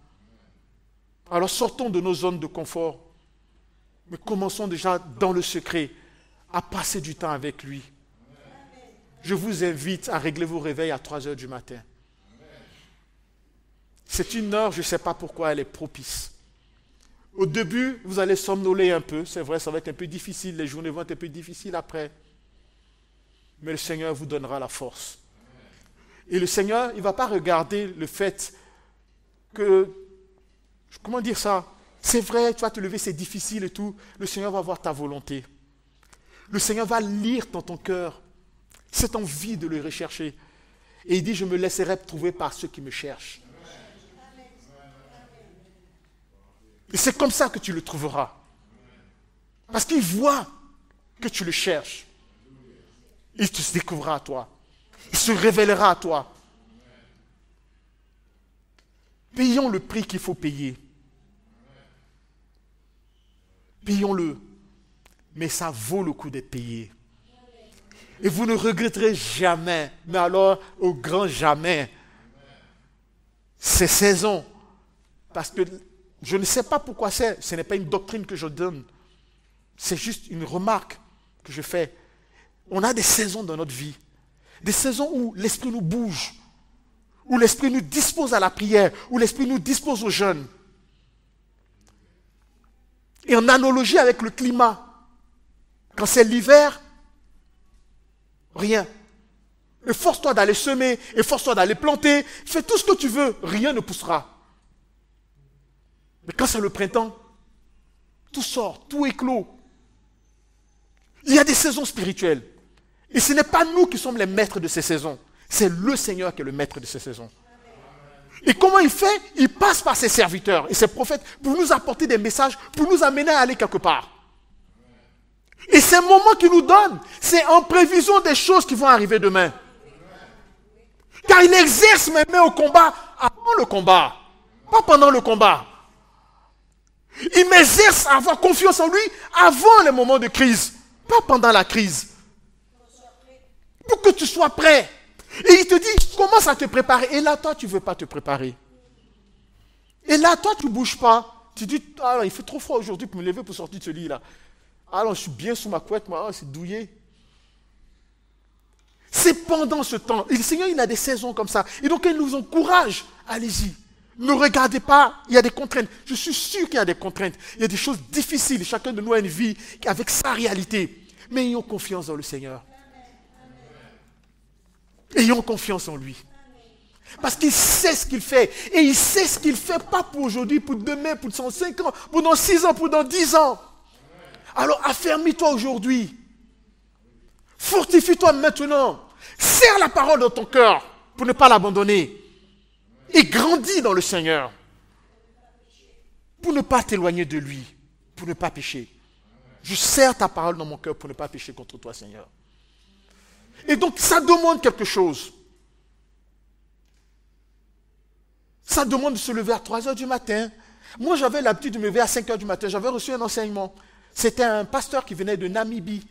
Alors sortons de nos zones de confort, mais commençons déjà dans le secret à passer du temps avec lui. Je vous invite à régler vos réveils à 3 heures du matin. C'est une heure, je ne sais pas pourquoi elle est propice. Au début, vous allez somnoler un peu. C'est vrai, ça va être un peu difficile. Les journées vont être un peu difficiles après. Mais le Seigneur vous donnera la force. Et le Seigneur, il ne va pas regarder le fait que, comment dire ça? C'est vrai, tu vas te lever, c'est difficile et tout. Le Seigneur va voir ta volonté. Le Seigneur va lire dans ton cœur cette envie de le rechercher. Et il dit, je me laisserai trouver par ceux qui me cherchent. Et c'est comme ça que tu le trouveras. Parce qu'il voit que tu le cherches. Il te découvrira à toi. Il se révélera à toi. Payons le prix qu'il faut payer. Payons-le. Mais ça vaut le coup d'être payé. Et vous ne regretterez jamais, mais alors au grand jamais, ces saisons. Parce que je ne sais pas pourquoi ce n'est pas une doctrine que je donne. C'est juste une remarque que je fais. On a des saisons dans notre vie. Des saisons où l'esprit nous bouge. Où l'esprit nous dispose à la prière. Où l'esprit nous dispose au jeûne. Et en analogie avec le climat. Quand c'est l'hiver, rien. Efforce-toi d'aller semer, efforce-toi d'aller planter. Fais tout ce que tu veux, rien ne poussera. Mais quand c'est le printemps, tout sort, tout éclot. Il y a des saisons spirituelles. Et ce n'est pas nous qui sommes les maîtres de ces saisons. C'est le Seigneur qui est le maître de ces saisons. Et comment il fait? Il passe par ses serviteurs et ses prophètes pour nous apporter des messages, pour nous amener à aller quelque part. Et ces moments qu'il nous donne, c'est en prévision des choses qui vont arriver demain. Car il exerce mes mains au combat avant le combat, pas pendant le combat. Il m'exerce à avoir confiance en lui avant les moments de crise, pas pendant la crise. Pour que tu sois prêt. Et il te dit, commence à te préparer. Et là, toi, tu ne veux pas te préparer. Et là, toi, tu ne bouges pas. Tu dis, ah, il fait trop froid aujourd'hui pour me lever pour sortir de ce lit-là. Alors, je suis bien sous ma couette, moi, c'est douillet. C'est pendant ce temps. Et le Seigneur, il a des saisons comme ça. Et donc, il nous encourage. Allez-y. Ne regardez pas, il y a des contraintes. Je suis sûr qu'il y a des contraintes. Il y a des choses difficiles. Chacun de nous a une vie avec sa réalité. Mais ayons confiance dans le Seigneur. Ayons confiance en lui. Parce qu'il sait ce qu'il fait. Et il sait ce qu'il fait, pas pour aujourd'hui, pour demain, pour dans 5 ans, pour dans 6 ans, pour dans 10 ans. Alors affermis-toi aujourd'hui. Fortifie-toi maintenant. Serre la parole dans ton cœur pour ne pas l'abandonner. Et grandis dans le Seigneur. Pour ne pas t'éloigner de lui. Pour ne pas pécher. Je serre ta parole dans mon cœur pour ne pas pécher contre toi, Seigneur. Et donc, ça demande quelque chose. Ça demande de se lever à 3 heures du matin. Moi, j'avais l'habitude de me lever à 5 heures du matin. J'avais reçu un enseignement. C'était un pasteur qui venait de Namibie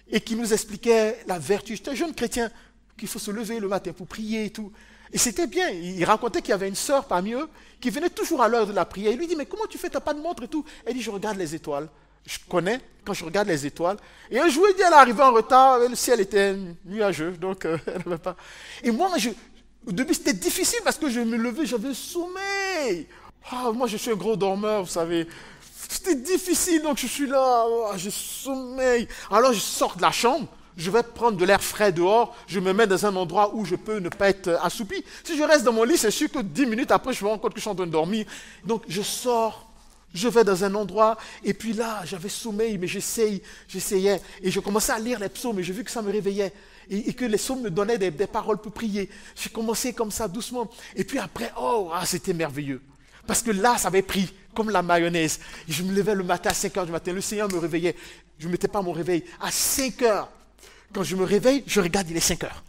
et qui nous expliquait la vertu. J'étais un jeune chrétien, qu'il faut se lever le matin pour prier et tout. Et c'était bien. Il racontait qu'il y avait une sœur parmi eux qui venait toujours à l'heure de la prière. Il lui dit, mais comment tu fais? Tu n'as pas de montre et tout. Elle dit, je regarde les étoiles. Je connais quand je regarde les étoiles. Et un jour, il dit, elle est arrivée en retard, le ciel était nuageux, donc elle n'avait pas. Et moi, au début, c'était difficile parce que je me levais, j'avais sommeil. Moi, je suis un gros dormeur, vous savez. C'était difficile, donc je suis là, j'ai sommeil. Alors, je sors de la chambre, je vais prendre de l'air frais dehors, je me mets dans un endroit où je peux ne pas être assoupi. Si je reste dans mon lit, c'est sûr que 10 minutes après, je me rends compte que je suis en train de dormir. Donc, je sors. Je vais dans un endroit, et puis là, j'avais sommeil, mais j'essayais. Et je commençais à lire les psaumes, et j'ai vu que ça me réveillait. Et que les psaumes me donnaient des paroles pour prier. J'ai commencé comme ça, doucement. Et puis après, c'était merveilleux. Parce que là, ça avait pris, comme la mayonnaise. Et je me levais le matin à 5 heures du matin. Le Seigneur me réveillait. Je ne mettais pas mon réveil. À 5 heures, quand je me réveille, je regarde, il est 5 heures.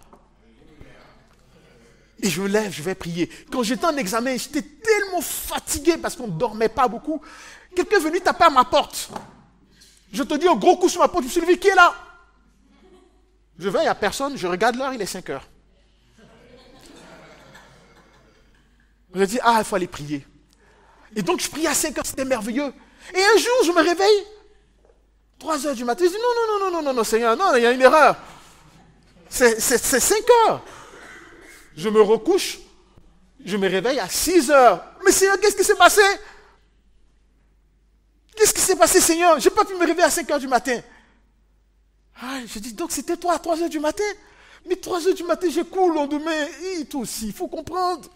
Et je me lève, je vais prier. Quand j'étais en examen, j'étais tellement fatigué parce qu'on ne dormait pas beaucoup. Quelqu'un est venu taper à ma porte. Je te dis un gros coup sur ma porte, je me suis levé, qui est là? Je vais, il n'y a personne, je regarde l'heure, il est 5 heures. Je dis, il faut aller prier. Et donc je prie à 5 heures, c'était merveilleux. Et un jour, je me réveille, 3 heures du matin, je dis, non, Seigneur, non, il y a une erreur. C'est 5 heures. Je me recouche, je me réveille à 6 heures. Mais Seigneur, qu'est-ce qui s'est passé? Qu'est-ce qui s'est passé, Seigneur? Je n'ai pas pu me réveiller à 5 heures du matin. Ah, je dis, donc c'était toi à 3 heures du matin? Mais 3 heures du matin, j'ai cours le lendemain. Et toi aussi, il faut comprendre.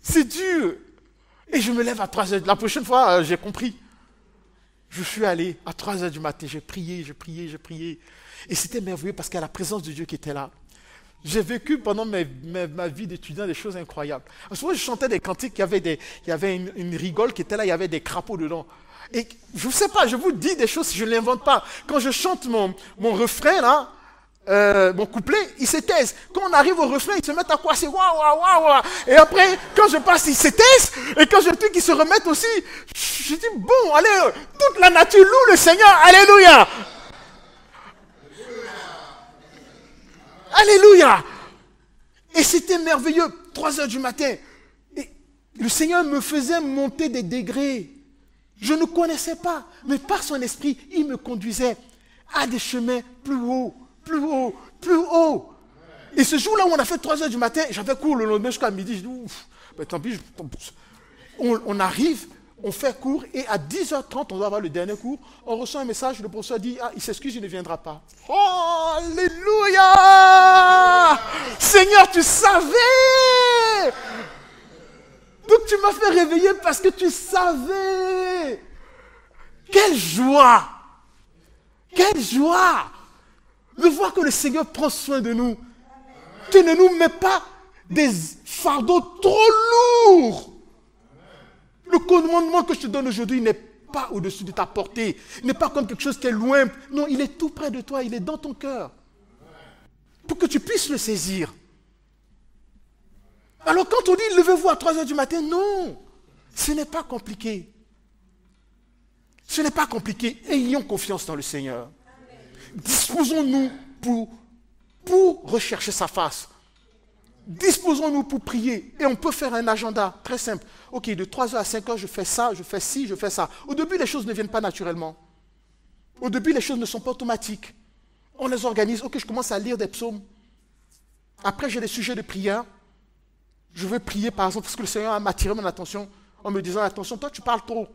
C'est dur. Et je me lève à 3 heures. La prochaine fois, j'ai compris. Je suis allé à 3 heures du matin. J'ai prié. Et c'était merveilleux parce qu'il y a la présence de Dieu qui était là. J'ai vécu pendant ma vie d'étudiant des choses incroyables. Parce que moi, je chantais des cantiques, il y avait une rigole qui était là, il y avait des crapauds dedans. Et je ne sais pas, je vous dis des choses, je ne l'invente pas. Quand je chante mon refrain, là, mon couplet, ils se taisent. Quand on arrive au refrain, ils se mettent à quoi? C'est waouh, waouh, waouh. Et après, quand je passe, ils se taisent. Et quand je dis qu'ils se remettent aussi, je dis, bon, allez, toute la nature loue le Seigneur. Alléluia. Alléluia. Et c'était merveilleux. 3 heures du matin. Et le Seigneur me faisait monter des degrés. Je ne connaissais pas. Mais par son esprit, il me conduisait à des chemins plus hauts, plus hauts, plus hauts. Et ce jour-là où on a fait 3 heures du matin, j'avais cours le lendemain jusqu'à midi. Je dis, ouf, ben, tant pis. On arrive, on fait cours. Et à 10h30, on doit avoir le dernier cours. On reçoit un message. Le professeur dit, il s'excuse, il ne viendra pas. Oh, alléluia! Seigneur, tu savais! Donc tu m'as fait réveiller parce que tu savais. Quelle joie! Quelle joie de voir que le Seigneur prend soin de nous. Tu ne nous mets pas des fardeaux trop lourds. Le commandement que je te donne aujourd'hui n'est pas au-dessus de ta portée. Il n'est pas comme quelque chose qui est loin. Non, il est tout près de toi. Il est dans ton cœur. Pour que tu puisses le saisir. Alors quand on dit levez-vous à 3 heures du matin, non. Ce n'est pas compliqué. Ce n'est pas compliqué. Ayons confiance dans le Seigneur. Disposons-nous pour rechercher sa face. Disposons-nous pour prier. Et on peut faire un agenda très simple. Ok, de 3 heures à 5 heures, je fais ça, je fais ci, je fais ça. Au début, les choses ne viennent pas naturellement. Au début, les choses ne sont pas automatiques. On les organise. Ok, je commence à lire des psaumes. Après, j'ai des sujets de prière. Je veux prier, par exemple, parce que le Seigneur m'a attiré mon attention en me disant, attention, toi, tu parles trop.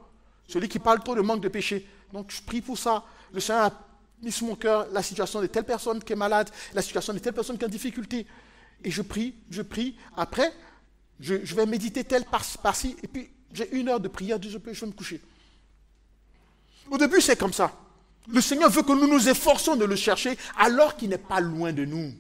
Celui qui parle trop, le manque de péché. Donc, je prie pour ça. Le Seigneur a mis sur mon cœur la situation de telle personne qui est malade, la situation de telle personne qui est en difficulté. Et je prie. Après, je vais méditer tel par-ci. Et puis, j'ai 1 heure de prière, je vais me coucher. Au début, c'est comme ça. Le Seigneur veut que nous nous efforcions de le chercher alors qu'il n'est pas loin de nous.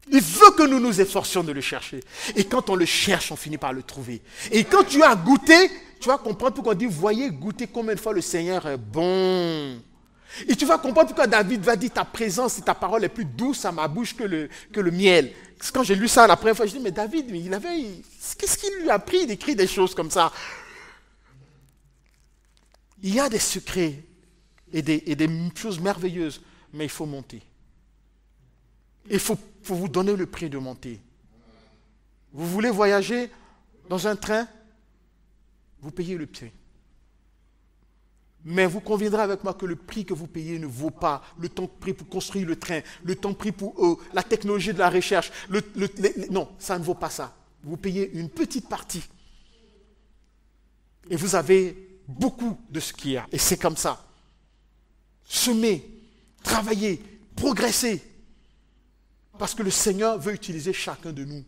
Il veut que nous nous efforcions de le chercher. Et quand on le cherche, on finit par le trouver. Et quand tu as goûté, tu vas comprendre pourquoi on dit, voyez, goûtez combien de fois le Seigneur est bon. Et tu vas comprendre pourquoi David va dire, ta présence et ta parole est plus douce à ma bouche que le miel. Quand j'ai lu ça la première fois, je dis, mais David, qu'est-ce qu'il lui a pris d'écrire des choses comme ça? Il y a des secrets et des choses merveilleuses, mais il faut monter. Il faut vous donner le prix de monter. Vous voulez voyager dans un train, vous payez le prix. Mais vous conviendrez avec moi que le prix que vous payez ne vaut pas le temps pris pour construire le train, le temps pris pour la technologie de la recherche. Non, ça ne vaut pas ça. Vous payez une petite partie. Et vous avez beaucoup de ce qu'il y a. Et c'est comme ça. Semer, travailler, progresser. Parce que le Seigneur veut utiliser chacun de nous.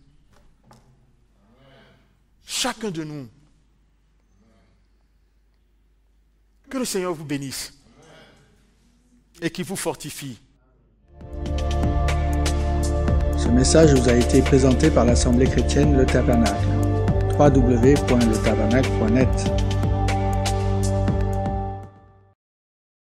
Chacun de nous. Que le Seigneur vous bénisse. Et qu'il vous fortifie. Ce message vous a été présenté par l'Assemblée chrétienne Le Tabernacle. www.letabernacle.net